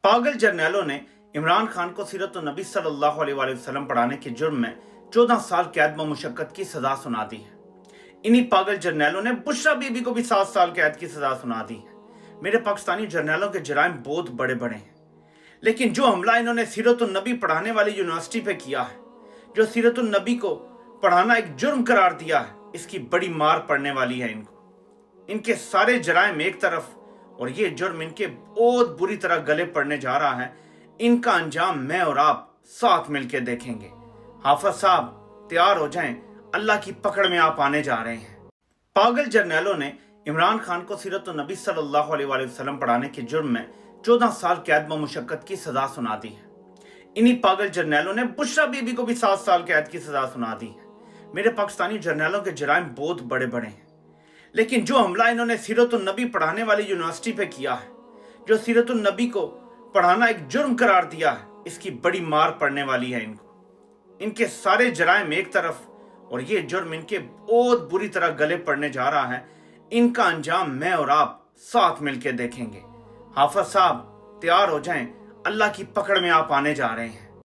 पागल जर्नैलों ने इमरान खान को सीरत नबी सल्लल्लाहु अलैहि वसल्लम पढ़ाने के जुर्म में 14 साल कैद व मुशक्कत की सजा सुना दी है। इन्हीं पागल जर्नैलों ने बुशरा बीबी को भी 7 साल कैद की सजा सुना दी है। मेरे पाकिस्तानी जर्नैलों के जराइम बहुत बड़े बड़े हैं, लेकिन जो हमला इन्होंने सीरत नबी पढ़ाने वाली यूनिवर्सिटी पे किया है, जो सीरत नबी को पढ़ाना एक जुर्म करार दिया है, इसकी बड़ी मार पड़ने वाली है इनको। इनके सारे जराइम एक तरफ और ये जुर्म इनके बहुत बुरी तरह गले पड़ने जा रहा है। इनका अंजाम मैं और आप साथ मिलकर देखेंगे। हाफिज साहब तैयार हो जाएं, अल्लाह की पकड़ में आप आने जा रहे हैं। पागल जर्नैलों ने इमरान खान को सीरत नबी सल्लल्लाहु अलैहि वसल्लम पढ़ाने के जुर्म में 14 साल कैद व मुशक्कत की सजा सुना दी है। इन्हीं पागल जर्नैलों ने बुशरा बीबी को भी 7 साल कैद की सजा सुना दी है। मेरे पाकिस्तानी जर्नैलों के जराइम बहुत बड़े बड़े हैं, लेकिन जो हमला इन्होंने सीरत नबी पढ़ाने वाली यूनिवर्सिटी पे किया है, जो सीरत नबी को पढ़ाना एक जुर्म करार दिया है, इसकी बड़ी मार पड़ने वाली है इनको। इनके सारे जराइम एक तरफ और ये जुर्म इनके बहुत बुरी तरह गले पड़ने जा रहा है। इनका अंजाम मैं और आप साथ मिलकर देखेंगे। हाफिज साहब तैयार हो जाएं, अल्लाह की पकड़ में आप आने जा रहे हैं।